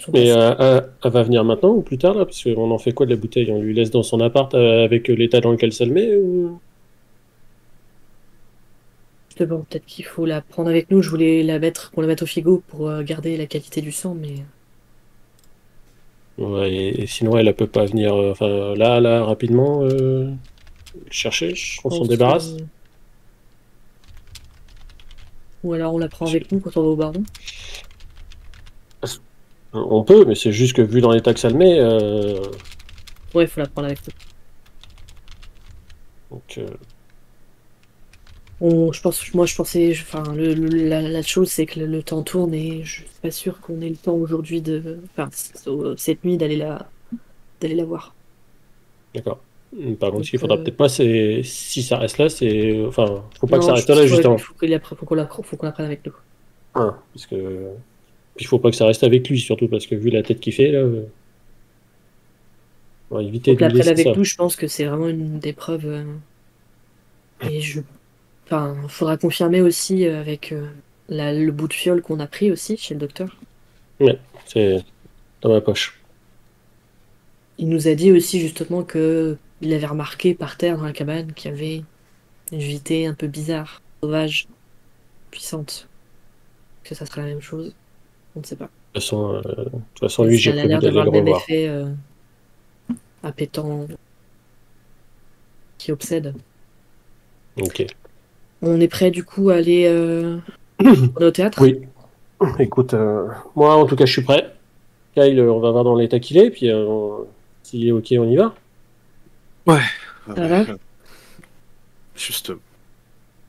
son Mais passé. elle va venir maintenant ou plus tard, là? Parce qu'on en fait quoi de la bouteille? On lui laisse dans son appart avec l'état dans lequel ça le met ou... Bon, peut-être qu'il faut la prendre avec nous. Je voulais la mettre, qu'on la mette au frigo pour garder la qualité du sang, mais Ouais, et sinon, elle peut pas venir enfin, là, rapidement, le chercher, je qu'on s'en pense. débarrasse. Ou alors on la prend Parce que- avec nous quand on va au baron. On peut, mais c'est juste que vu dans l'état que ça le met, Ouais, il faut la prendre avec nous. donc, Moi, je pensais, enfin, la chose, c'est que le temps tourne et je suis pas sûre qu'on ait le temps aujourd'hui enfin, cette nuit d'aller la voir. d'accord. Par contre, ce qu'il Donc, faudra peut-être pas, c'est si ça reste là, c'est. Enfin, faut pas que ça non, je reste pense là, qu'il faut, il justement. faut faut qu'on la prenne avec nous. Parce que. Puis il faut pas que ça reste avec lui, surtout parce que vu la tête qu'il fait, là, on va éviter Faut de que la lui prenne laisser avec ça. nous, je pense que c'est vraiment une des preuves. Et enfin, faudra confirmer aussi avec le bout de fiole qu'on a pris aussi chez le docteur. Ouais, c'est dans ma poche. Il nous a dit aussi justement que il avait remarqué par terre dans la cabane qu'il y avait une vité un peu bizarre, sauvage, puissante. Que ça serait la même chose, on ne sait pas. De toute façon, Mais lui, ça j'ai a prévu l'air d'avoir d'aller le le même revoir. effet appétant qui obsède. Ok. On est prêt du coup à aller au théâtre? Oui. Écoute, moi, en tout cas, je suis prêt. Kyle, on va voir dans l'état qu'il est, puis s'il est ok, on y va. Ouais, ouais, Ça ouais. va? Juste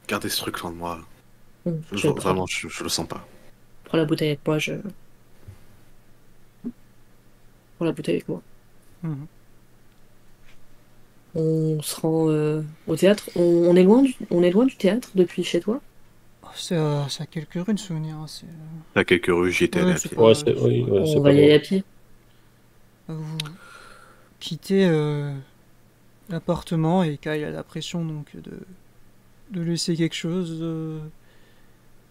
garder ce truc loin de moi. Je le prends. Vraiment, je le sens pas. Prends la bouteille avec moi, je prends la bouteille avec moi. Mhm. On se rend au théâtre. On est loin du théâtre depuis chez toi? Oh, c'est à quelques rues de souvenir. Hein, À quelques rues, j'y étais allé ouais, à pied. Ouais, c'est oui, pas... ouais, On c'est va pas y aller loin. à pied. Vous quittez l'appartement et Kyle a la pression donc de laisser quelque chose,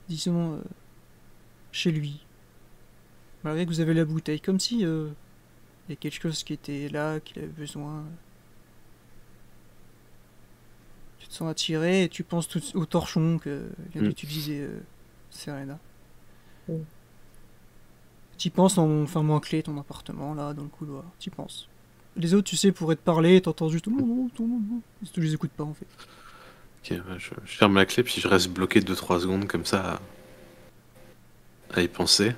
disons, chez lui. Malgré que vous avez la bouteille, comme si il y a quelque chose qui était là, qu'il avait besoin. Tu te sens attiré et tu penses tout au torchon que vient Mm. d'utiliser Serena. Mm. Tu penses en fermant à clé ton appartement, là, dans le couloir. Tu penses. Les autres, tu sais, pourraient te parler, t'entends juste... Tu les écoutes pas, en fait. Ok, ouais, je ferme la clé, puis je reste bloqué 2-3 secondes comme ça à y penser.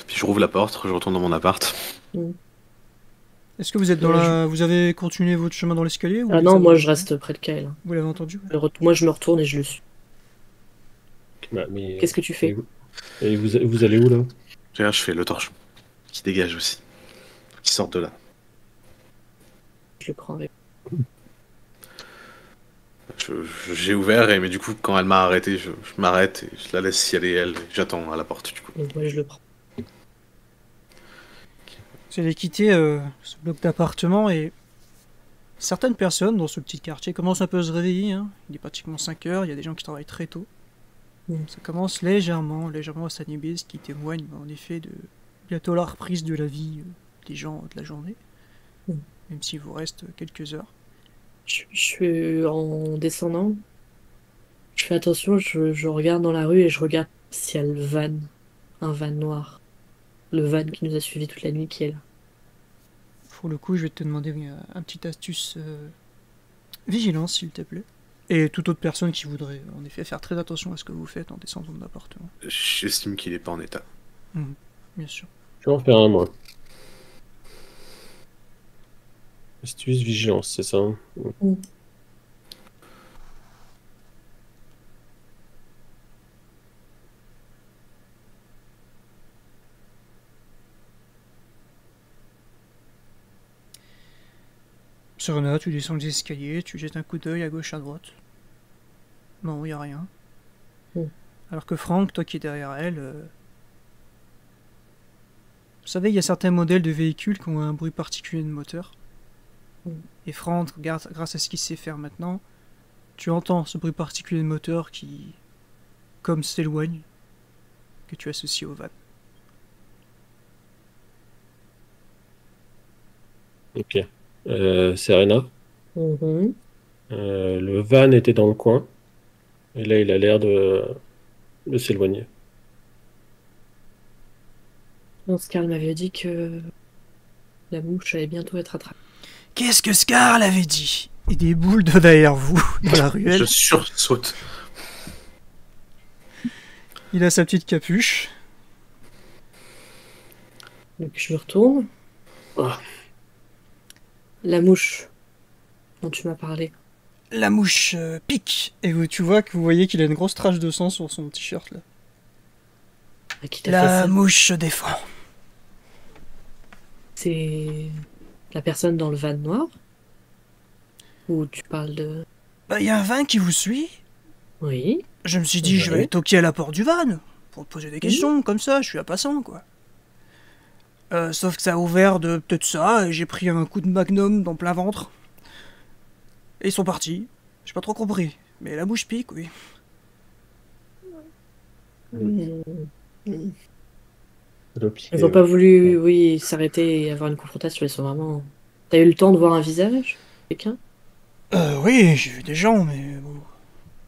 Puis je rouvre la porte, je retourne dans mon appart. Mm. Est-ce que vous êtes dans la... Vous avez continué votre chemin dans l'escalier ou Ah les non, moi avez... je reste près de Kyle. Vous l'avez entendu? Ouais. Moi je me retourne et je le suis. Bah, mais, Qu'est-ce que tu fais? et vous allez où, là? Regarde, je fais le torchon. Qui dégage aussi. Qui sort de là. Je le prends avec. J'ai ouvert, mais du coup, quand elle m'a arrêté, je m'arrête et je la laisse y aller, elle. Et j'attends à la porte, du coup. Donc moi je le prends. Vous allez quitter ce bloc d'appartement et... Certaines personnes dans ce petit quartier commencent un peu à se réveiller. Hein. Il est pratiquement 5 heures, il y a des gens qui travaillent très tôt. Ça commence légèrement à s'animer, ce qui témoigne en effet de bientôt la reprise de la vie des gens de la journée. Mm. Même s'il vous reste quelques heures. Je suis en descendant. Je fais attention, je regarde dans la rue et je regarde s'il y a le van. Un van noir. Le van qui nous a suivis toute la nuit qui est là. Pour le coup, je vais te demander un petit astuce vigilance, s'il te plaît. Et toute autre personne qui voudrait, en effet, faire très attention à ce que vous faites en descendant de l'appartement. J'estime qu'il est pas en état. Bien sûr. Je vais en faire un, moi. Astuce, vigilance, c'est ça, hein? Mm. Serena, tu descends les escaliers, tu jettes un coup d'œil à gauche, à droite. Non, il n'y a rien. Mm. Alors que Franck, toi qui es derrière elle, vous savez, il y a certains modèles de véhicules qui ont un bruit particulier de moteur. Mm. Et Franck, grâce à ce qu'il sait faire maintenant, Tu entends ce bruit particulier de moteur qui, comme s'éloigne, que tu associes au van. Ok. Serena, Mhm. le van était dans le coin, et là il a l'air de s'éloigner. Oscar m'avait dit que la mouche allait bientôt être attrapée. Qu'est-ce que Scar avait dit? Et des boules de derrière vous, dans la ruelle. Je sursaute. Il a sa petite capuche. Donc je me retourne. Ah. La mouche dont tu m'as parlé. La mouche pique. Et tu vois que vous voyez qu'il a une grosse tache de sang sur son t-shirt là. À qui t'as fait La ça? mouche se défend. C'est la personne dans le van noir? Ou tu parles de... Bah, y a un van qui vous suit. Oui. Je me suis dit, je vais Ouais. aller toquer à la porte du van. Pour te poser des questions, comme ça, je suis un passant, quoi. Sauf que ça a ouvert de peut-être ça, et j'ai pris un coup de magnum dans plein ventre. Et ils sont partis. J'ai pas trop compris. Mais la mouche pique, oui. Hmm. Le pied, Ils ont pas voulu, oui, s'arrêter et avoir une confrontation. Ils sont vraiment... T'as eu le temps de voir un visage? Quelqu'un? Oui, j'ai vu des gens, mais bon.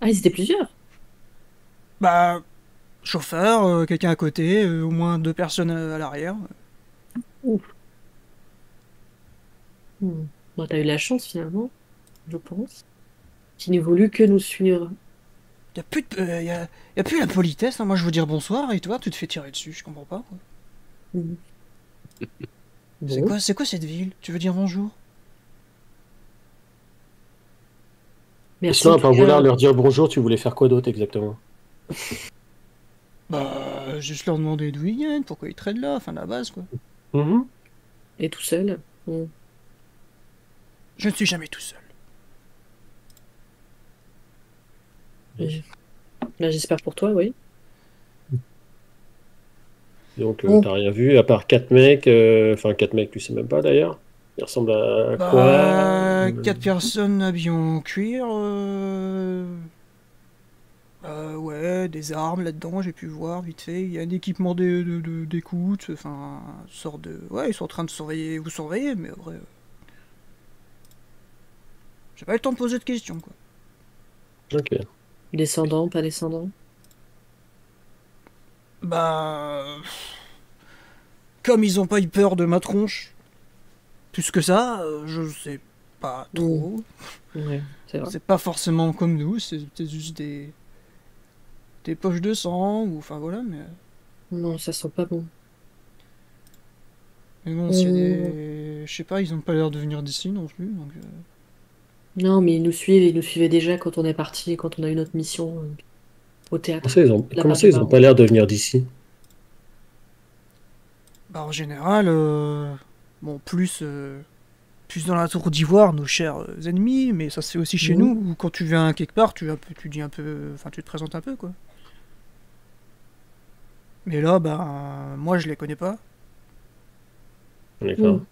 Ah, ils étaient plusieurs. Bah, chauffeur, quelqu'un à côté, au moins 2 personnes à l'arrière. Hmm. Bon, t'as eu la chance finalement, je pense. Qui n'ait voulu que nous suivre. Y a plus de, y a plus la politesse, hein. Moi je veux dire bonsoir, et toi tu te fais tirer dessus, je comprends pas, quoi. Hmm. C'est Bon. quoi cette ville? Tu veux dire bonjour? Merci. Sinon, en à tout part cas. vouloir leur dire bonjour, tu voulais faire quoi d'autre exactement? Bah, juste leur demander d'où ils viennent, pourquoi ils traînent là, enfin la base, quoi. Mhm. Et tout seul. Hmm. Je ne suis jamais tout seul. Oui. Là, j'espère pour toi, oui. Donc, Bon. t'as rien vu, à part 4 mecs, enfin 4 mecs, tu sais même pas d'ailleurs. Ils ressemblent à quoi? Bah, 4 personnes habillées en cuir, ouais, des armes là-dedans, j'ai pu voir vite fait. Il y a un équipement d'écoute, enfin, une sorte de. Ouais, ils sont en train de surveiller, vous surveiller, mais après. J'ai pas eu le temps de poser de questions, quoi. Ok. Descendant, pas descendant. Bah. Comme ils ont pas eu peur de ma tronche, plus que ça, je sais pas trop. Ouais, c'est vrai. C'est pas forcément comme nous, c'est peut-être juste des poches de sang, ou enfin voilà, mais. Non, ça sent pas bon. Mais bon, s'il y a des. Je sais pas, ils ont pas l'air de venir d'ici non plus, donc. Non, mais ils nous suivent, ils nous suivaient déjà quand on est parti, quand on a eu notre mission au Comment théâtre. ça, ils ont, La comment part ça, du ils ont baron. pas l'air de venir d'ici? Bah, en général, bon, plus dans la tour d'ivoire, nos chers ennemis, mais ça se fait aussi chez Mhm. nous, où quand tu viens quelque part, tu dis un peu. Enfin, tu te présentes un peu, quoi. Mais là, bah, moi je les connais pas. D'accord. Mhm.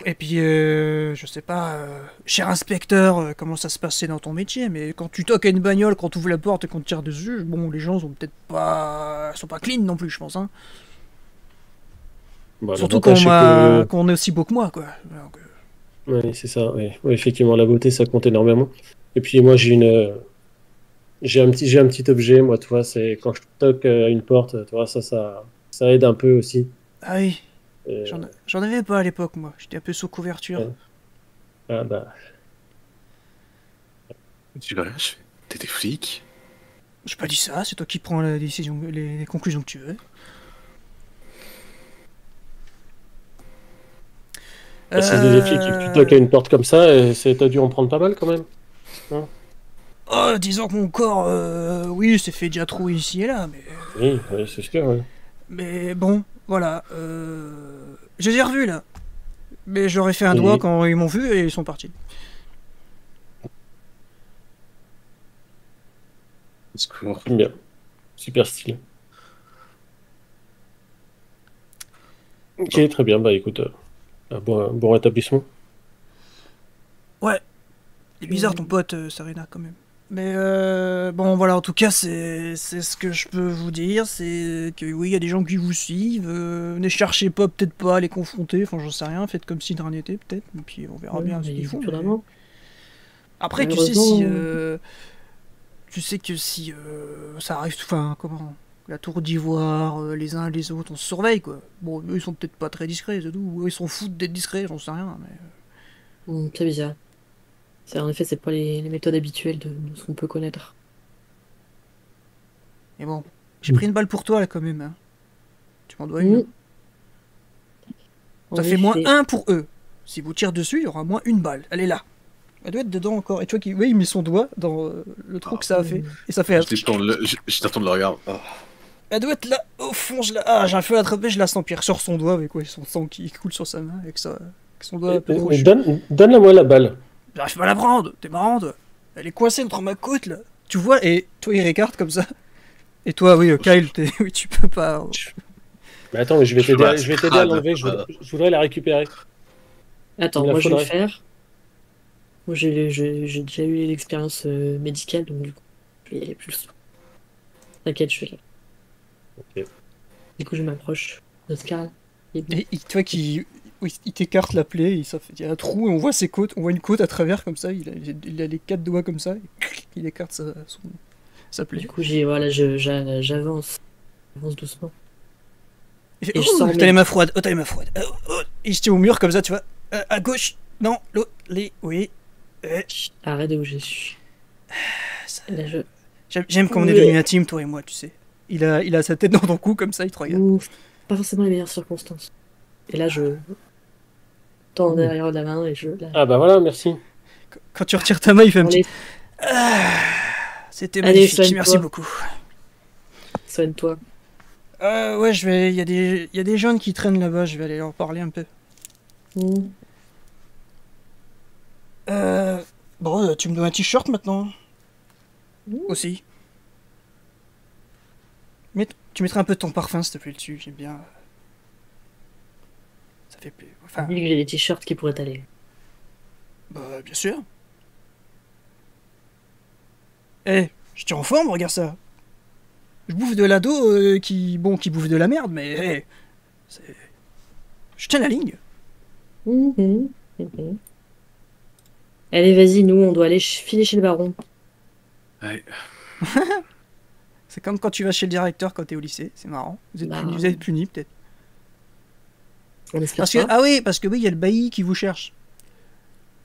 Et puis, je sais pas, cher inspecteur, comment ça se passait dans ton métier, mais quand tu toques à une bagnole, quand tu ouvres la porte et qu'on te tire dessus, bon, les gens sont peut-être pas. Sont pas clean non plus, je pense, hein. Bah, Surtout l'avantage, c'est qu'on est aussi beau que moi, quoi. Donc, Oui, c'est ça, oui. Oui, effectivement, la beauté, ça compte énormément. Et puis moi, j'ai un petit objet, moi, tu vois, c'est quand je toque à une porte, tu vois, ça aide un peu aussi. Ah oui, Et, j'en avais pas à l'époque, moi. J'étais un peu sous couverture. ouais. Ah, bah, Tu vois, je fais, t'es flic. J'ai pas dit ça, c'est toi qui prends la décision, les conclusions que tu veux. si c'est des flics et que tu toques à une porte comme ça, t'as dû en prendre pas mal quand même. Oh, disons que mon corps, oui, s'est fait déjà trouer ici et là, mais. Oui, oui, c'est sûr, oui. Mais bon, voilà. Je les ai revus là. Mais j'aurais fait un Et- doigt quand ils m'ont vu et ils sont partis. Au secours. Bien. Super stylé. Ok, très bien, bah écoute, bon rétablissement. Il est bizarre ton pote, Serena, quand même. Mais bon, voilà, en tout cas, c'est ce que je peux vous dire. C'est que oui, il y a des gens qui vous suivent. Ne cherchez pas, peut-être pas à les confronter. Enfin, j'en sais rien. Faites comme si de rien n'était, peut-être. Et puis on verra bien ce qu'ils font. Mais... Après, tu sais, si. Tu sais que si ça arrive. Enfin, comment. La tour d'ivoire, les uns et les autres, on se surveille, quoi. Bon, eux, ils sont peut-être pas très discrets, c'est tout. Ou ils s'en foutent d'être discrets, j'en sais rien. Mais... C'est bizarre. En effet, c'est pas les méthodes habituelles de ce qu'on peut connaître. Mais bon, j'ai pris une balle pour toi là quand même. Hein. Tu m'en dois une. Ça fait moins 1 pour eux. Si vous tirez dessus, il y aura moins une balle. Elle est là. Elle doit être dedans encore. Et tu vois qu'il il met son doigt dans le trou que ça a fait. Et ça fait. Je t'attends de le regarder. Oh. Elle doit être là, au fond. J'ai un feu à attraper, je la sens. Puis il ressort son doigt avec son sang qui coule sur sa main. Avec son doigt un peu trop chaud. Donne-la moi la balle. J'arrive pas à la prendre, t'es marrante. Elle est coincée entre ma côte là. Tu vois, et toi il récarte comme ça. Et toi, oui, Kyle, oui, tu peux pas. Mais attends, mais je vais t'aider à l'enlever. Je voudrais la récupérer. Attends, moi je vais le faire. Moi j'ai déjà eu l'expérience médicale, donc du coup, je vais y aller plus. T'inquiète, je suis là. Ok. Du coup, je m'approche d'Oscar. Et tu vois qu'il t'écarte la plaie, il y a un trou et on voit ses côtes, on voit une côte à travers comme ça, il a les 4 doigts comme ça, il écarte sa plaie. Du coup, j'avance doucement. Et je sens t'as les mains froides, t'as les mains froides. Il se tient au mur comme ça, tu vois. À gauche, non, l'autre, oui. Arrête de bouger. Là, J'aime quand on est devenu intime, toi et moi, tu sais. Il a sa tête dans ton cou comme ça, il te regarde. Pas forcément les meilleures circonstances. Et là, je tends derrière la main et je... Ah bah voilà, merci. Quand tu retires ta main, il fait un petit... C'était magnifique, merci beaucoup. Soigne-toi. Ouais, je vais... Il y a des jeunes qui traînent là-bas, je vais aller leur parler un peu. Bon, tu me donnes un t-shirt maintenant. Aussi. Mais tu mettrais un peu de ton parfum, s'il te plaît, dessus, j'aime bien... Ça fait plus... Enfin... Dis que j'ai des t-shirts qui pourraient t'aller. Bah, bien sûr. Je suis en forme, regarde ça. Je bouffe de l'ado qui bouffe de la merde, mais... Je tiens la ligne. Allez, vas-y, nous, on doit aller filer chez le baron. Ouais. C'est comme quand tu vas chez le directeur quand t'es au lycée, c'est marrant. Vous êtes punis, peut-être. On espère parce que oui, il y a le bailli qui vous cherche.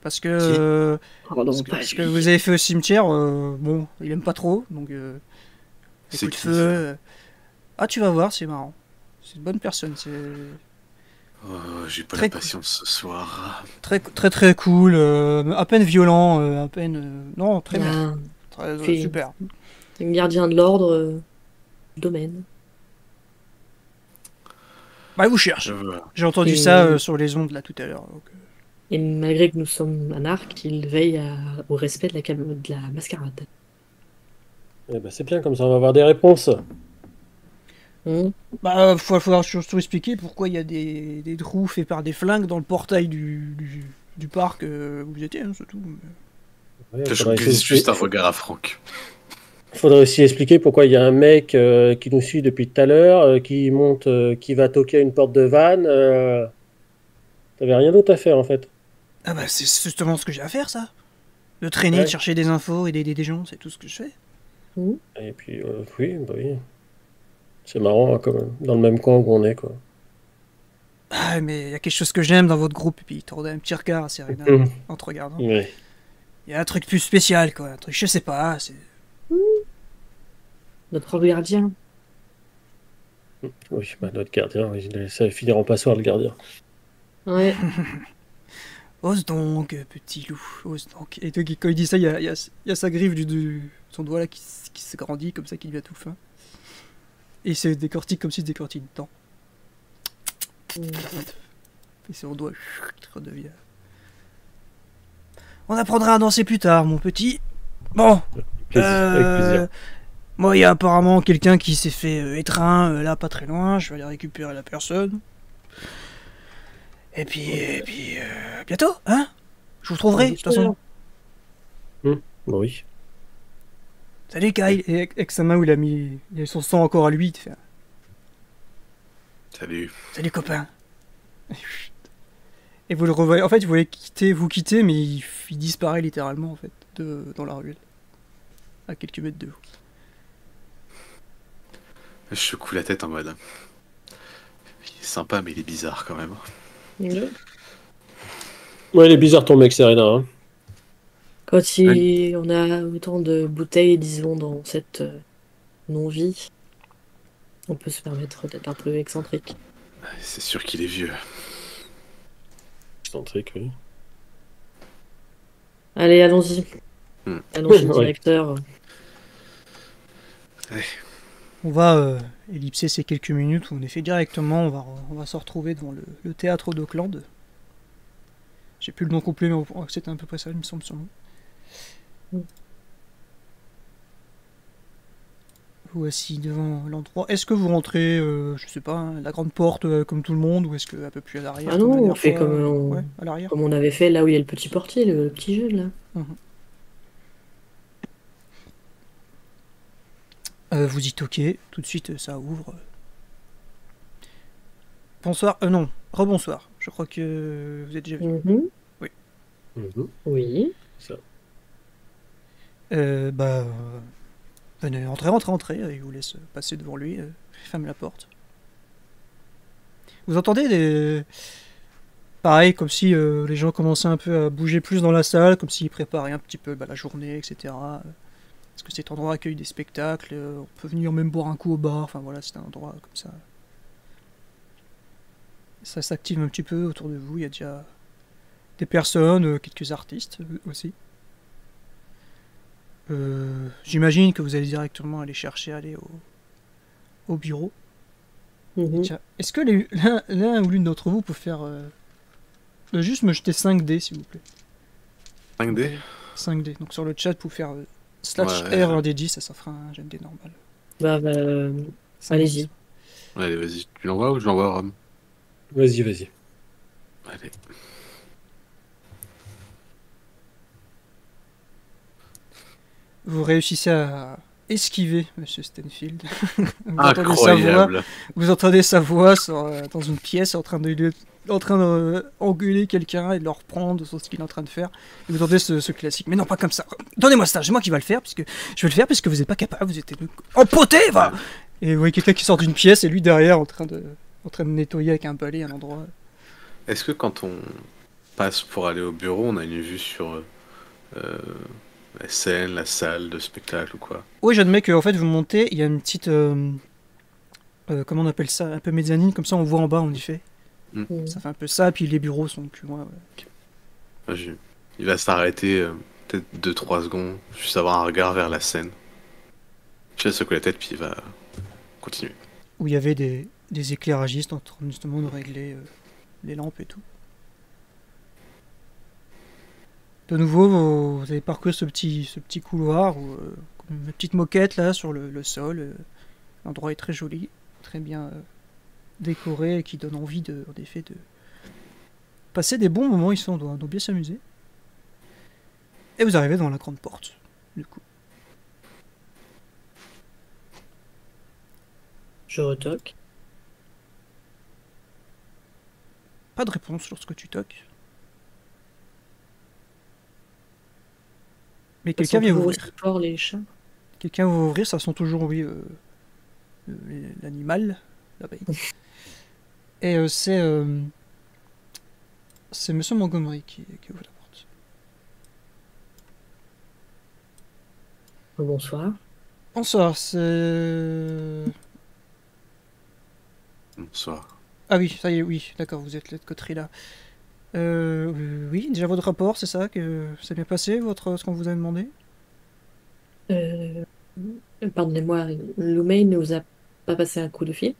Parce que... parce que vous avez fait au cimetière, bon, il aime pas trop, donc... les coups de feu... Ah, tu vas voir, c'est marrant. C'est une bonne personne, c'est... Oh, j'ai pas la patience ce soir. Très cool, à peine violent, à peine... non, très bien. Super. Un gardien de l'ordre du domaine. Bah, il vous cherche. J'ai entendu ça sur les ondes là tout à l'heure. Donc... Et malgré que nous sommes un arc, il veille au respect de la mascarade. Eh ben, c'est bien, comme ça on va avoir des réponses. Bah, faudra surtout expliquer pourquoi il y a des trous faits par des flingues dans le portail du parc où vous étiez, hein, surtout. Ouais, je juste un regard à Franck. Il faudrait aussi expliquer pourquoi il y a un mec qui nous suit depuis tout à l'heure, qui va toquer à une porte de van. T'avais rien d'autre à faire en fait. Ah bah c'est justement ce que j'ai à faire, ça. De traîner, de chercher des infos et d'aider des gens, c'est tout ce que je fais. Et puis oui. C'est marrant hein, quand même, dans le même coin où on est quoi. Ah mais il y a quelque chose que j'aime dans votre groupe, et puis il tournait un petit regard à Serena en te regardant. Ouais. Il y a un truc plus spécial quoi, un truc, je sais pas, c'est... Notre propre gardien. Oui, bah, notre gardien, ça va finir en passoire le gardien. Ouais. Ose donc, petit loup, ose donc. Et toi, quand il dit ça, il y a sa griffe son doigt là qui s'agrandit comme ça, qui devient tout fin. Et il se décortique comme s'il se décortique une dent. Et son doigt redevient... On apprendra à danser plus tard, mon petit. Bon. Avec plaisir. Moi, il y a apparemment quelqu'un qui s'est fait étreint, là, pas très loin. Je vais aller récupérer la personne. Et puis bientôt, hein? Je vous trouverai, de toute façon. Oui. Salut Kyle. Et avec sa main où il a son sang encore à lui, il fait Salut. salut copain. Et vous le revoyez. En fait, vous voyez vous quitter, mais il disparaît littéralement en fait dans la ruelle, à quelques mètres de vous. Je secoue la tête en mode. Il est sympa, mais il est bizarre quand même. Ouais. Ouais, il est bizarre ton mec, Serena. Hein. Quand on a autant de bouteilles, disons, dans cette non-vie, on peut se permettre d'être un peu excentrique. C'est sûr qu'il est vieux. Excentrique, oui. Allez, allons-y. Allons chez le Ouais. directeur. On va ellipser ces quelques minutes où en effet directement on va se retrouver devant le théâtre d'Auckland. J'ai plus le nom complet, mais c'était à peu près ça, il me semble, sur nous. Voici devant l'endroit. Est-ce que vous rentrez, je sais pas, hein, la grande porte comme tout le monde, ou est-ce que un peu plus à l'arrière? Ah non, comme la on dernière fait fois Ouais, à l'arrière. comme on avait fait là où il y a le petit portier, le petit jeune là. Vous y toquez, tout de suite ça ouvre. Bonsoir, non, rebonsoir. Je crois que vous êtes déjà venu. Oui. Ça. Venez, entrez. Il vous laisse passer devant lui, ferme la porte. Vous entendez des... Pareil, comme si les gens commençaient un peu à bouger plus dans la salle, comme s'ils préparaient un petit peu la journée, etc. Parce que cet endroit accueille des spectacles, on peut venir même boire un coup au bar, enfin voilà, c'est un endroit comme ça. Ça s'active un petit peu autour de vous, il y a déjà des personnes, quelques artistes aussi. J'imagine que vous allez directement aller au bureau. Tiens, est-ce que l'un ou l'une d'entre vous peut faire... juste me jeter 5 dés, s'il vous plaît. 5D 5 dés. Donc sur le chat, vous faire /R Ouais. 1 des 10, ça fera un jet de dés normal. Allez-y. Allez, vas-y. Tu l'envoies ou je l'envoie à Rome? Vas-y. Allez. Vous réussissez à esquiver Monsieur Stanfield. Incroyable. Vous entendez sa voix dans une pièce en train d'engueuler quelqu'un et de le reprendre sur ce qu'il est en train de faire. Et vous entendez ce classique. Mais non, pas comme ça. Donnez-moi ça, c'est moi qui va le faire, puisque je vais le faire puisque vous n'êtes pas capable, vous êtes empoté, va. Et vous voyez quelqu'un qui sort d'une pièce et lui derrière en train de nettoyer avec un balai un endroit. Est-ce que quand on passe pour aller au bureau, on a une vue sur la scène, la salle de spectacle ou quoi? Oui, j'admets que en fait vous montez, il y a une petite comment on appelle ça, un peu mezzanine, comme ça on voit en bas en effet. Ça fait un peu ça, puis les bureaux sont plus loin. Ouais. Il va s'arrêter peut-être 2-3 secondes, juste avoir un regard vers la scène. Je laisse secouer la tête, puis il va continuer. Où il y avait des éclairagistes en train justement de régler les lampes et tout. De nouveau, vous avez parcouru ce petit couloir, où, une petite moquette là sur le sol. L'endroit est très joli, très bien décoré, et qui donne envie en effet de passer des bons moments ici, on doit bien s'amuser. Et vous arrivez dans la grande porte, du coup. Je retoque. Pas de réponse lorsque tu toques. Mais quelqu'un vient ouvrir. Fort les chats. Quelqu'un va ouvrir, ça sent toujours, oui, l'animal, l'abeille. Et c'est Monsieur Montgomery qui ouvre la porte. Bonsoir. Bonsoir, c'est... Bonsoir. Ah oui, ça y est, oui, d'accord, vous êtes de coterie là. Oui, déjà votre rapport, c'est ça, que ça bien passé, ce qu'on vous a demandé? Pardonnez-moi, Lumei ne vous a pas passé un coup de fil?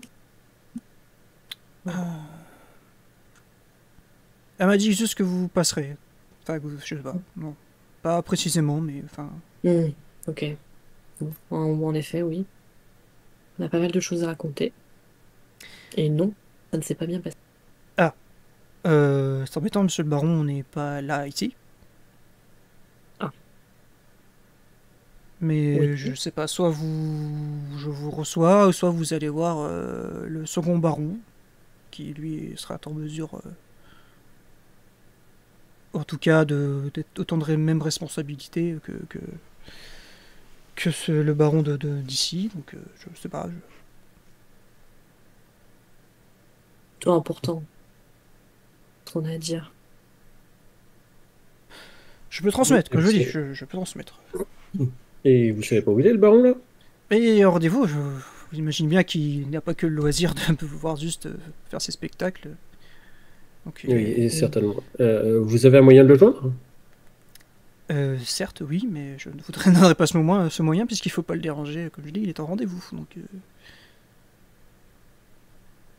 Elle m'a dit juste que vous passerez. Enfin, je sais pas, non. Pas précisément, mais enfin... Ok. Bon, en effet, oui. On a pas mal de choses à raconter. Et non, ça ne s'est pas bien passé. C'est embêtant, monsieur le baron, on n'est pas là ici. Ah. Mais Oui. je sais pas, je vous reçois, soit vous allez voir le second baron, qui lui sera en mesure, en tout cas, d'être autant de mêmes responsabilités que le baron d'ici. Donc je sais pas. Toi, important. Ce qu'on a à dire. Je peux transmettre, comme je dis, C'est- je peux transmettre. Et vous savez pas où il est, le baron, là? Et rendez-vous, vous imaginez bien qu'il n'a pas que le loisir de pouvoir juste faire ses spectacles. Donc, Oui, et certainement. Vous avez un moyen de le joindre? certes, oui, mais je ne vous donnerai pas ce moyen puisqu'il ne faut pas le déranger. Comme je dis, il est en rendez-vous. Donc,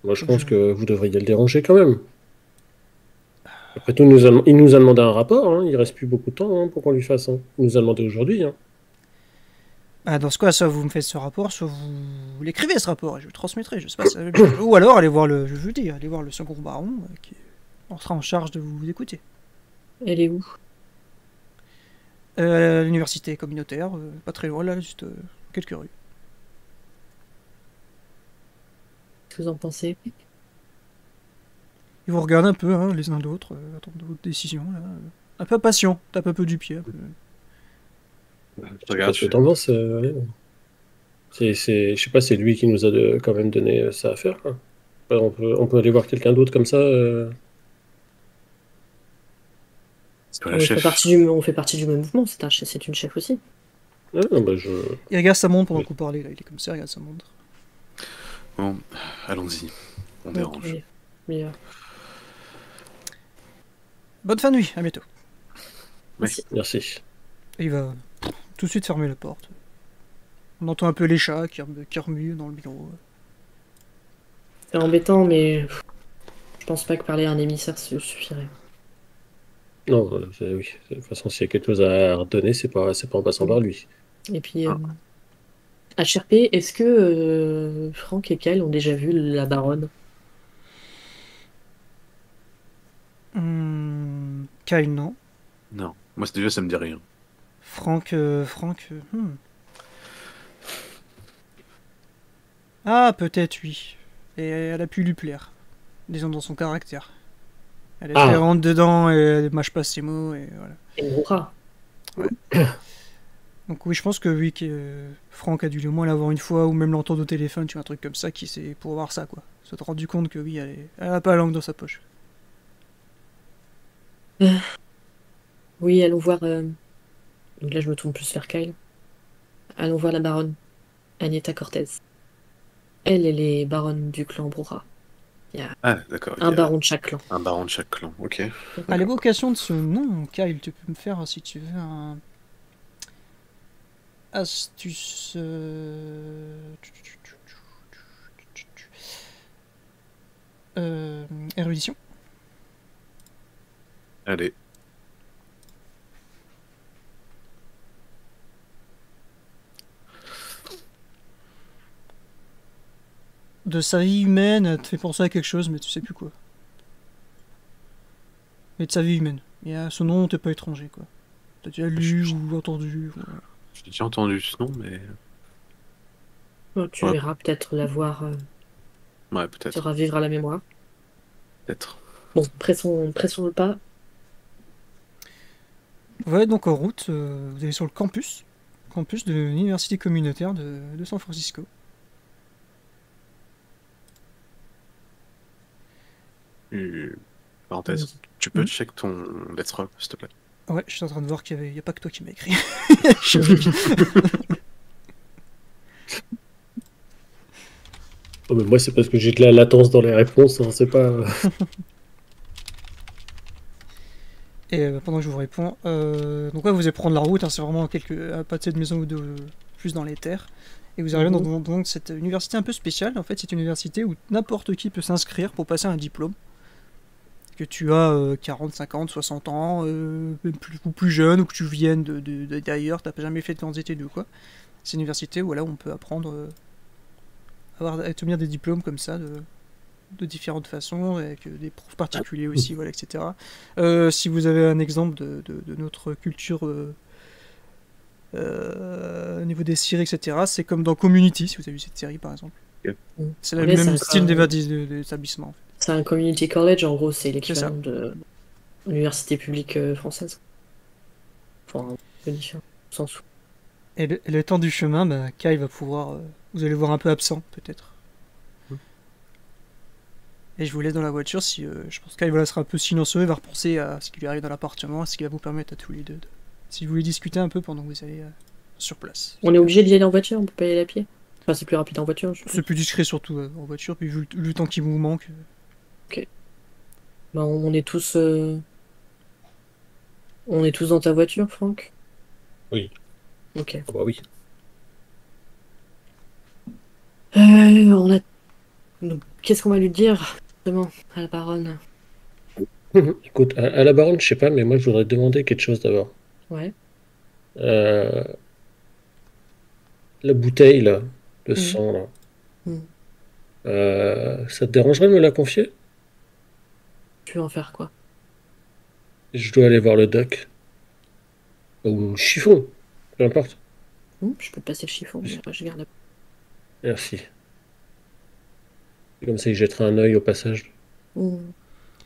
Moi, je comme pense que vous devriez le déranger quand même. Après tout, il nous a demandé un rapport, hein. Il reste plus beaucoup de temps, hein, pour qu'on lui fasse, hein. Il nous a demandé aujourd'hui, hein. Ah, dans ce cas, soit vous me faites ce rapport, soit vous l'écrivez ce rapport et je le transmettrai. Je sais pas, ou alors allez voir je vous dis, allez voir le second baron qui sera en charge de vous écouter. Elle est où? À l'université communautaire, pas très loin, là, juste quelques rues. Qu'est-ce que vous en pensez? Ils vous regardent un peu, hein, les uns d'autres, attendent votre décision. Là. Un peu patient, tape un peu du pied. Un peu. Je regarde, Parce que tendance, ouais. Je sais pas, c'est lui qui nous a quand même donné ça à faire, quoi. On peut aller voir quelqu'un d'autre comme ça. c'est pas la chef. On fait partie du même mouvement, c'est une chef aussi. Ah, non, bah, Il regarde sa montre pendant que vous parlez, là. Il est comme ça, il regarde sa montre. Bon, allons-y. On dérange. Oui, mais, Bonne fin de nuit, à bientôt. merci. Merci. Et il va tout de suite fermer la porte. On entend un peu les chats qui remuent dans le bureau. C'est embêtant, mais je pense pas que parler à un émissaire suffirait. Non, oui. De toute façon, s'il y a quelque chose à redonner, c'est pas en passant par lui. Et puis, Ah. HRP, est-ce que Franck et Kyle ont déjà vu la baronne? Kyle, non. Non, moi déjà ça me dit rien. Franck. Ah, peut-être, oui. Et elle a pu lui plaire. Disons dans son caractère. Elle est très rentre dedans et elle mâche pas ses mots et voilà. Et Nora. Donc oui, je pense que oui, Franck a dû au moins l'avoir une fois ou même l'entendre au téléphone, tu vois, un truc comme ça, qui c'est pour voir ça, quoi. Se rendu compte que oui, elle a pas la langue dans sa poche. Oui, allons voir. Donc là, je me tourne plus vers Kyle. Allons voir la baronne, Agneta Cortez. Elle est baronne du clan Brora. Il y a Ah, d'accord. un baron de chaque clan. Un baron de chaque clan, ok. À l'évocation de ce nom, Kyle, tu peux me faire, si tu veux, un astuce. Érudition. Allez. De sa vie humaine, elle te fait penser à quelque chose, mais tu sais plus quoi. Et de sa vie humaine. Et son nom, t'es pas étranger, quoi. T'as déjà lu ou entendu. Voilà. J'ai déjà entendu ce nom, mais. Oh, tu Ouais. verras peut-être la voir Ouais, te peut-être. ravivre à la mémoire. Peut-être. Bon, pressons le pas. Vous êtes donc en route, vous allez sur le campus de l'université communautaire de San Francisco. Parenthèse. Tu peux check ton Let's Roll, s'il te plaît. Ouais, je suis en train de voir qu'il y a pas que toi qui m'as écrit. Oh, mais moi, c'est parce que j'ai de la latence dans les réponses, hein, c'est pas. Et pendant que je vous réponds, donc ouais, vous allez prendre la route, hein, c'est vraiment un pâté de maison ou deux plus dans les terres. Et vous arrivez dans cette université un peu spéciale. En fait, c'est une université où n'importe qui peut s'inscrire pour passer un diplôme. Que tu as 40, 50, 60 ans, même plus jeune, ou que tu viennes d'ailleurs, t'as jamais fait de grandes études ou quoi. C'est une université où, là, on peut apprendre à obtenir des diplômes comme ça, de différentes façons, avec des profs particuliers aussi, voilà, etc. Si vous avez un exemple de notre culture Au niveau des séries, etc., c'est comme dans Community, si vous avez vu cette série par exemple. C'est le Ouais, c'est même un style cas- d'établissement. En fait. C'est un community college, en gros, c'est ça. l'équivalent de l'université publique française. Enfin, un peu différent, au sens où. Et le temps du chemin, bah, Kai va pouvoir. Vous allez le voir un peu absent, peut-être. Et je vous laisse dans la voiture si. Je pense que Kai sera un peu silencieux et va repenser à ce qui lui arrive dans l'appartement, ce qui va vous permettre à tous les deux si vous voulez discuter un peu pendant que vous allez sur place. On est obligé d'y aller en voiture, on peut pas y aller à pied. Enfin, c'est plus rapide en voiture. C'est plus discret surtout en voiture, puis vu le temps qui vous manque. Bah, on est tous. On est tous dans ta voiture, Franck? Oui. Ok. Ah bah oui. On a. Donc, qu'est-ce qu'on va lui dire, justement, à la baronne? Écoute, à la baronne, je sais pas, mais moi je voudrais te demander quelque chose d'abord. Ouais. Euh, la bouteille là, le Mhm. sang là, Mhm. ça te dérangerait de me la confier? Tu veux en faire quoi? Je dois aller voir le doc. Ou le chiffon, peu importe. Je peux te passer le chiffon, mais après, je garde la. Merci. C'est comme ça, il jettera un œil au passage. Mhm.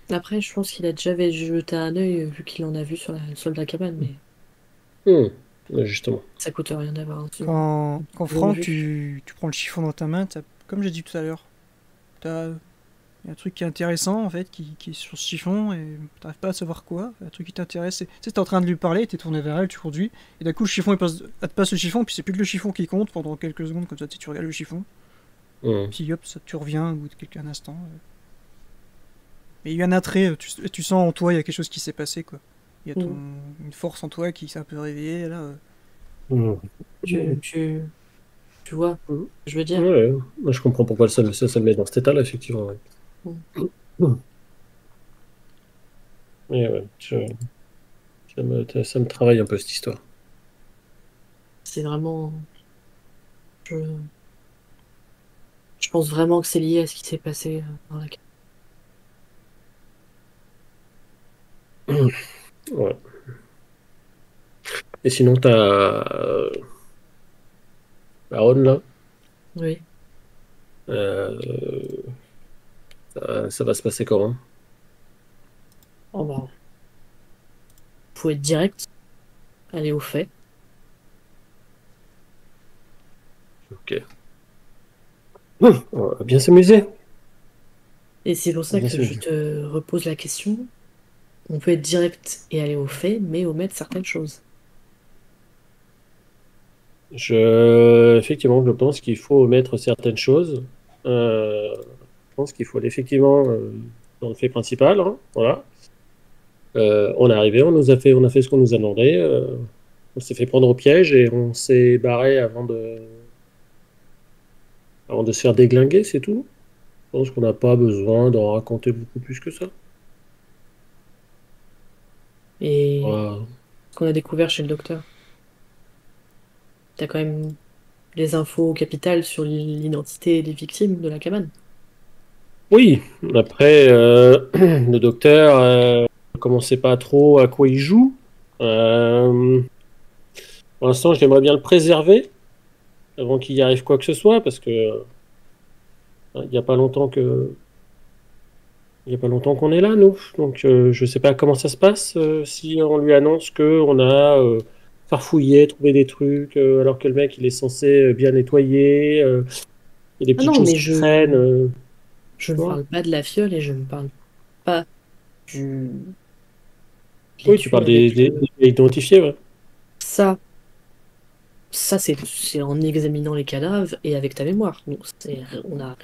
Après, je pense qu'il a déjà jeté un œil, vu qu'il en a vu sur la sol de la cabane, mais Ouais, justement. ça coûte rien d'avoir un dessous. Quand Bon Franck, vu. tu prends le chiffon dans ta main, comme j'ai dit tout à l'heure, il y a un truc qui est intéressant en fait, qui est sur ce chiffon, et t'arrives pas à savoir quoi. Un truc qui t'intéresse, tu sais, t'es en train de lui parler, t'es tourné vers elle, tu conduis, et d'un coup le chiffon, elle te passe le chiffon, puis c'est plus que le chiffon qui compte pendant quelques secondes, comme ça tu regardes le chiffon, Hum. puis hop, tu reviens au bout de quelques instants. Mais il y a un attrait, tu sens en toi, il y a quelque chose qui s'est passé quoi. Il y a une force en toi qui s'est un peu réveillée, là. Hum. Tu vois, je veux dire. Ouais, moi, je comprends pourquoi ça le met dans cet état-là, effectivement. Ouais. Mm. Mais ouais, ça me travaille un peu cette histoire. C'est vraiment. Je... je pense vraiment que c'est lié à ce qui s'est passé dans la cabane. Ouais. Et sinon, t'as Baronne là. Oui. Euh, ça va se passer comment? Oh bah. Faut être direct, aller au fait. Ok. On va bien s'amuser. Et c'est pour ça Bien que je s'amuser. te repose la question. On peut être direct et aller au fait, mais omettre certaines choses. Effectivement, je pense qu'il faut omettre certaines choses. Je pense qu'il faut aller effectivement dans le fait principal, hein, voilà. On est arrivé, on a fait ce qu'on nous a demandé. On s'est fait prendre au piège et on s'est barré avant de se faire déglinguer, c'est tout. Je pense qu'on n'a pas besoin d'en raconter beaucoup plus que ça. Et Voilà. ce qu'on a découvert chez le docteur. T'as quand même des infos capitales sur l'identité des victimes de la cabane. Oui, après, le docteur ne commençait pas trop à quoi il joue. Pour l'instant, j'aimerais bien le préserver avant qu'il y arrive quoi que ce soit, parce que il n'y a pas longtemps il y a pas longtemps qu'on est là, nous. Donc, je sais pas comment ça se passe si on lui annonce que on a farfouillé, trouvé des trucs, alors que le mec il est censé bien nettoyer. Il y a des Ah petites non, choses mais qui traînent. je Tu ne vois. parle pas de la fiole et je ne parle pas du Oui, tu l'étui parles avec le. des identifiés, ouais. Ça, ça c'est en examinant les cadavres et avec ta mémoire. Donc, on a,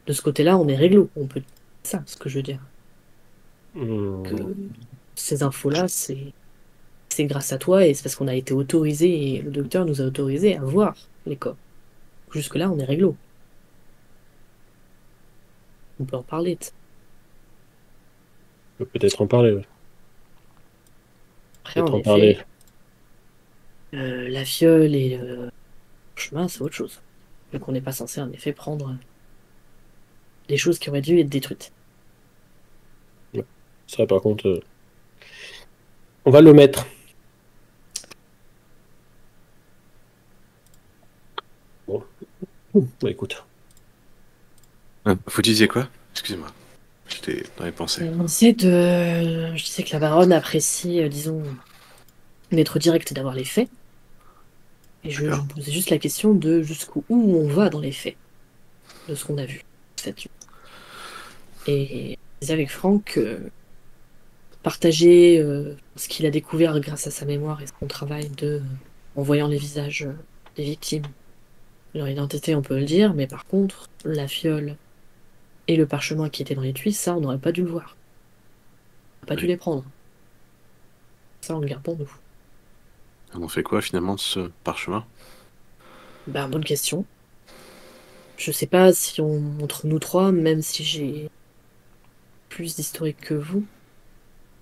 de ce côté-là, on est réglo. On peut. Ça, ce que je veux dire. Que Hmm. ces infos-là, c'est grâce à toi et c'est parce qu'on a été autorisé et le docteur nous a autorisé à voir les corps. Jusque-là, on est réglo. On peut en parler. Je peux peut-être en parler, ouais. Après, en Peut-être en parler. effet, la fiole et le chemin, c'est autre chose. Donc on n'est pas censé, en effet, prendre des choses qui auraient dû être détruites. Ça, par contre, on va le mettre. Bah, écoute. Vous disiez quoi? Excusez-moi. J'étais dans les pensées. Je disais que la baronne apprécie, disons, d'être directe et d'avoir les faits. Et je D'accord. me posais juste la question de jusqu'où on va dans les faits, de ce qu'on a vu cette nuit. Et je disais avec Franck partager ce qu'il a découvert grâce à sa mémoire et son travail en voyant les visages des victimes. Leur identité, on peut le dire, mais par contre, la fiole et le parchemin qui étaient dans les tuiles, ça, on n'aurait pas dû le voir. On n'aurait pas dû Oui. les prendre. Ça, on le garde pour nous. On en fait quoi finalement de ce parchemin? Ben, bonne question. Je sais pas si entre nous trois, même si j'ai plus d'historique que vous,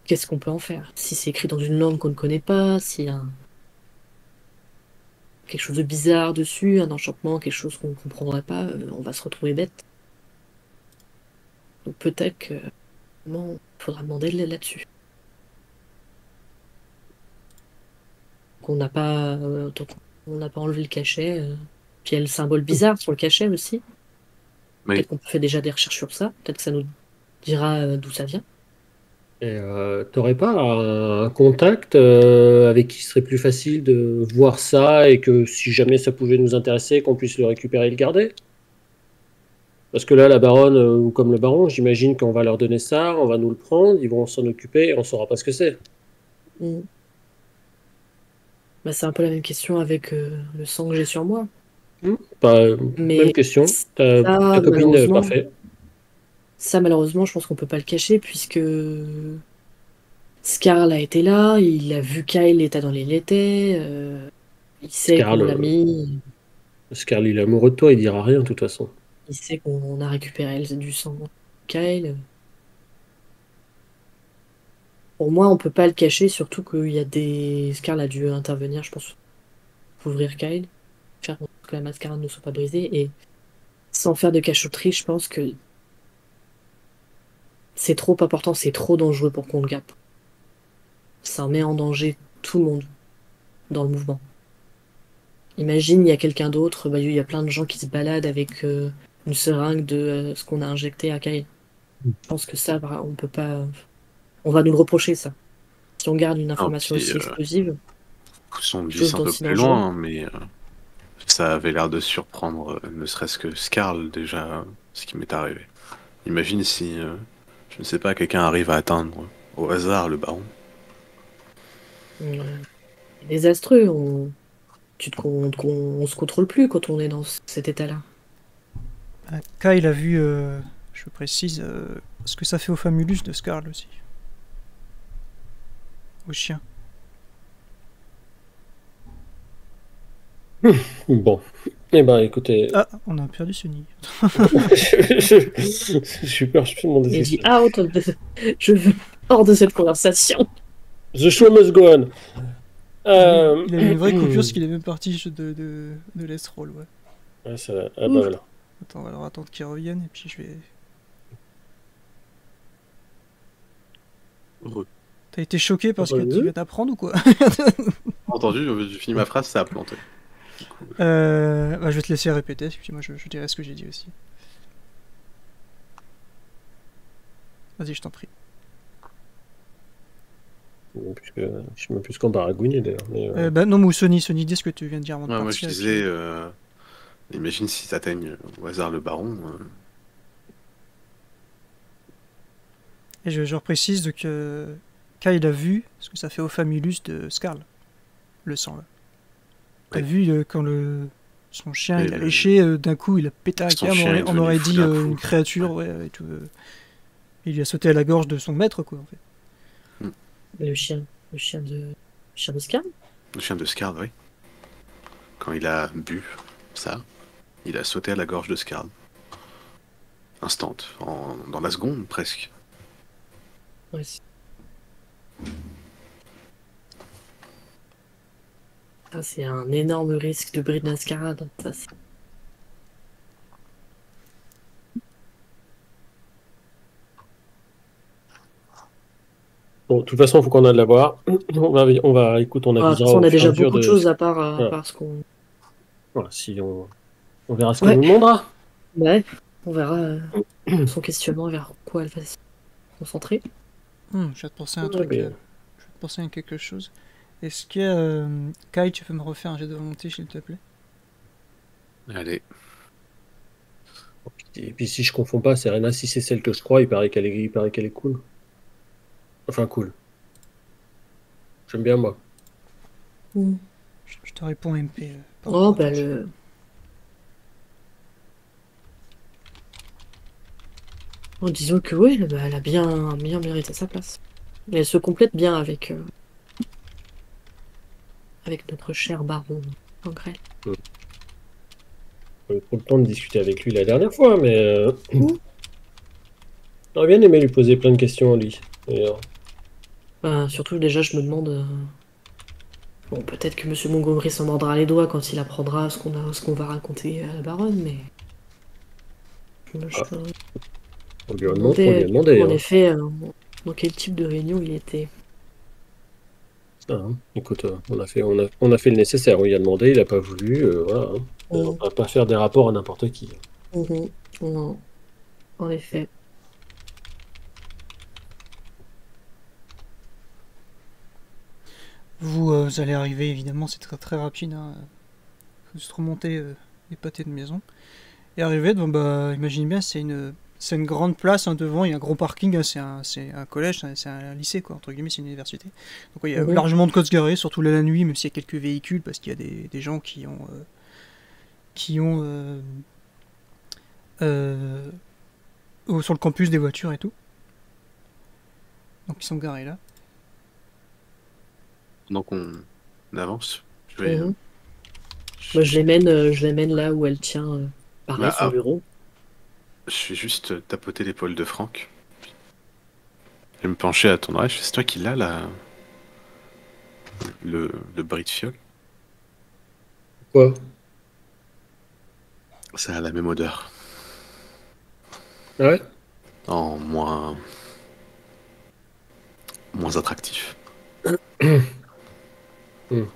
qu'est-ce qu'on peut en faire? Si c'est écrit dans une langue qu'on ne connaît pas, s'il y a quelque chose de bizarre dessus, un enchantement, quelque chose qu'on ne comprendrait pas, on va se retrouver bête. Donc peut-être que il faudra demander de l'aide là-dessus. Donc on n'a pas enlevé le cachet. Puis il y a le symbole bizarre sur le cachet aussi. Oui. Peut-être qu'on fait déjà des recherches sur ça. Peut-être que ça nous dira d'où ça vient. Et t'aurais pas un contact avec qui serait plus facile de voir ça et que si jamais ça pouvait nous intéresser, qu'on puisse le récupérer et le garder? Parce que là, la baronne, ou comme le baron, j'imagine qu'on va leur donner ça, on va nous le prendre, ils vont s'en occuper et on saura pas ce que c'est. Mm. Bah, c'est un peu la même question avec le sang que j'ai sur moi. Même Mais question. Ta copine, parfait. ça, malheureusement, je pense qu'on peut pas le cacher puisque Scarl a été là, il a vu Kyle état dans les laitets, il sait qu'on l'a mis, Scarl, il est amoureux de toi, il dira rien de toute façon. il sait qu'on a récupéré du sang de Kyle. Pour moi, on peut pas le cacher, surtout qu'il y a des... Scarl a dû intervenir, je pense, pour ouvrir Kyle, faire en sorte que la mascarade ne soit pas brisée, et sans faire de cachotterie, je pense que c'est trop important, c'est trop dangereux pour qu'on le garde. Ça met en danger tout le monde dans le mouvement. Imagine, il y a quelqu'un d'autre, bah, il y a plein de gens qui se baladent avec une seringue de ce qu'on a injecté à Kyle. Je pense que ça, on peut pas... On va nous le reprocher, ça. Si on garde une information puis, aussi explosive, poussons le quelque vice chose un peu d'aussi plus dangereux. loin, mais ça avait l'air de surprendre, ne serait-ce que Scarl déjà, ce qui m'est arrivé. Imagine si, je ne sais pas, quelqu'un arrive à atteindre au hasard le baron. Désastreux, on se contrôle plus quand on est dans cet état-là. Kyle a vu, je précise, ce que ça fait au Famulus de Scarl aussi. Au chien. Bon. Eh ben, écoutez. Ah, on a perdu Sunny. je suis peur, je fais mon Il dit désespoir. je veux hors de cette conversation. The show must go on. Il a eu une vraie coupure parce qu'il est même parti de l'Estrol, ouais. Ouais, ça... Ah bah voilà. Attends, on va alors attendre qu'il revienne et puis je vais. Heureux. T'as été choqué parce que tu viens d'apprendre ou quoi? Entendu, j'ai fini ma phrase, ça a planté. Bah, je vais te laisser répéter, puis moi je dirai ce que j'ai dit aussi. Vas-y, je t'en prie. Puisque, je sais même plus ce qu'on baragouine d'ailleurs. Mais, Bah non, mais Sony, dis ce que tu viens de dire avant de Ouais, moi partir. je disais, imagine si t'atteignes au hasard le baron. Et je reprécise que Kyle a vu ce que ça fait au Famulus de Scarl, le sang là. T'as vu quand son chien il a léché, d'un coup il a pété un câble, on aurait dit une créature, ouais, et tout. Il lui a sauté à la gorge de son maître, quoi, en fait. Le chien de Scarl? Le chien de Scarl, oui. Quand il a bu ça, il a sauté à la gorge de Scarl. Instant, dans la seconde presque. Ouais. Ça, c'est un énorme risque de bris de mascarade. Ça, c'est... Bon, de toute façon, il faut qu'on aille la voir. Écoute, on avisera on au a fur et déjà à mesure beaucoup de choses à part ce qu'on... Voilà, si on... On verra ce Ouais. qu'elle nous demandera. Ouais, on verra son questionnement vers quoi elle va se concentrer. Je vais te penser à un Ouais, truc. mais- Je vais te penser à quelque chose. Est-ce que Kai, tu peux me refaire un jet de volonté, s'il te plaît? Allez. Et puis si je confonds pas, Serena, si c'est celle que je crois, il paraît qu'elle est cool. Enfin, cool. J'aime bien, moi. Je te réponds MP. Par Oh, rapport à bah ton jet. le. Oh, disons que oui, bah, elle a bien mérité sa place. Et elle se complète bien avec notre cher baron Gangrel. J'ai eu trop le temps de discuter avec lui la dernière fois, mais Mm. j'aurais bien aimé lui poser plein de questions à lui. D'ailleurs. Bah, surtout, déjà, je me demande. Bon, peut-être que Monsieur Montgomery s'en mordra les doigts quand il apprendra ce qu'on va raconter à la baronne, mais. Je Ah, me on lui a demandais, demandé. en Hein. effet, dans quel type de réunion il était. Ça, hein. Écoute, on a fait le nécessaire. On lui a demandé, il a pas voulu. Voilà. Hein. On va pas faire des rapports à n'importe qui. Mhm. Non, en effet. Vous allez arriver, évidemment, c'est très très rapide. Hein. Faut juste remonter les pâtés de maison. Et arriver devant, bah, imaginez bien, c'est une grande place, hein, devant, il y a un gros parking, hein, c'est un collège, c'est un lycée, quoi, entre guillemets, c'est une université. Donc ouais, il y a Mhm. largement de côtes garées, surtout là la nuit, même s'il y a quelques véhicules, parce qu'il y a des gens qui ont sur le campus des voitures et tout. Donc ils sont garés là. Pendant qu'on avance, je vais. Mhm. Moi, je l'amène là où elle tient, pareil, Bah, son bureau. je vais juste tapoter l'épaule de Franck. Je vais me pencher à ton oreille. C'est toi qui l'as, là. Le bris de fiole. Quoi? Ça a la même odeur. Ah ouais? En moins. Moins attractif.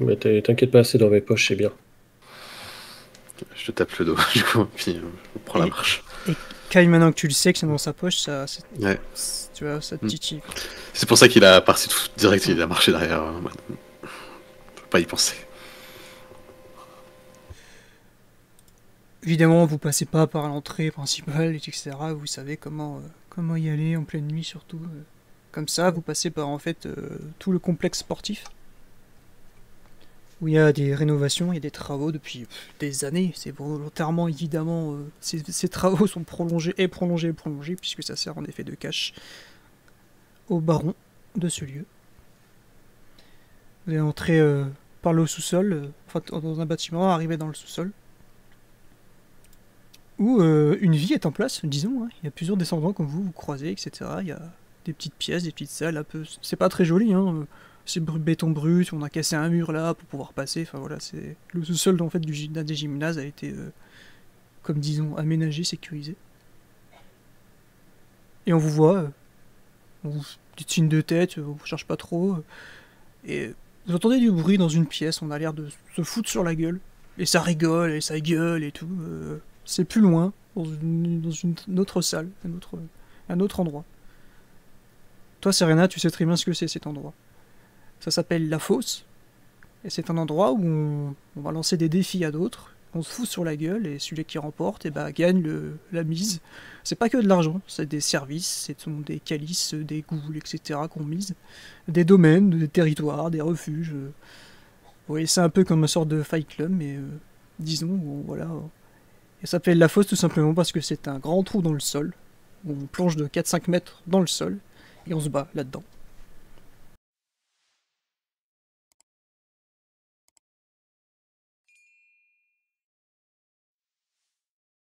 Mais t'inquiète pas, c'est dans mes poches, c'est bien. Je te tape le dos, du coup, puis je prends la Et- marche. Kai, maintenant que tu le sais que c'est dans sa poche, Ouais. tu vois, ça te titille. C'est pour ça qu'il a parti tout direct, il a marché derrière. En mode, faut pas y penser. Évidemment, vous passez pas par l'entrée principale, etc. Vous savez comment y aller en pleine nuit, surtout. Comme ça, vous passez par en fait tout le complexe sportif, où il y a des rénovations, il y a des travaux depuis des années. C'est volontairement, évidemment, ces travaux sont prolongés et prolongés et prolongés, puisque ça sert en effet de cache au baron de ce lieu. Vous allez entrer par le sous-sol, enfin dans un bâtiment, arriver dans le sous-sol, où une vie est en place, disons. Hein. Il y a plusieurs descendants comme vous croisez, etc. Il y a des petites pièces, des petites salles, un peu. C'est pas très joli, hein. C'est béton brut, on a cassé un mur là pour pouvoir passer. Enfin voilà, c'est le sous-sol en fait d'un des gymnases a été, comme disons, aménagé, sécurisé. Et on vous voit, on vous dit signe de tête, on vous cherche pas trop. Et vous entendez du bruit dans une pièce, on a l'air de se foutre sur la gueule. Et ça rigole, et ça gueule et tout. C'est plus loin, dans une autre salle, un autre endroit. Toi, Serena, tu sais très bien ce que c'est cet endroit. Ça s'appelle la fosse. Et c'est un endroit où on va lancer des défis à d'autres. On se fout sur la gueule et celui qui remporte gagne la mise. C'est pas que de l'argent, c'est des services, ce sont des calices, des goules, etc. qu'on mise. Des domaines, des territoires, des refuges. Oui, c'est un peu comme une sorte de Fight Club, mais disons, voilà. Et ça s'appelle la fosse tout simplement parce que c'est un grand trou dans le sol, où on plonge de 4-5 mètres dans le sol, et on se bat là-dedans.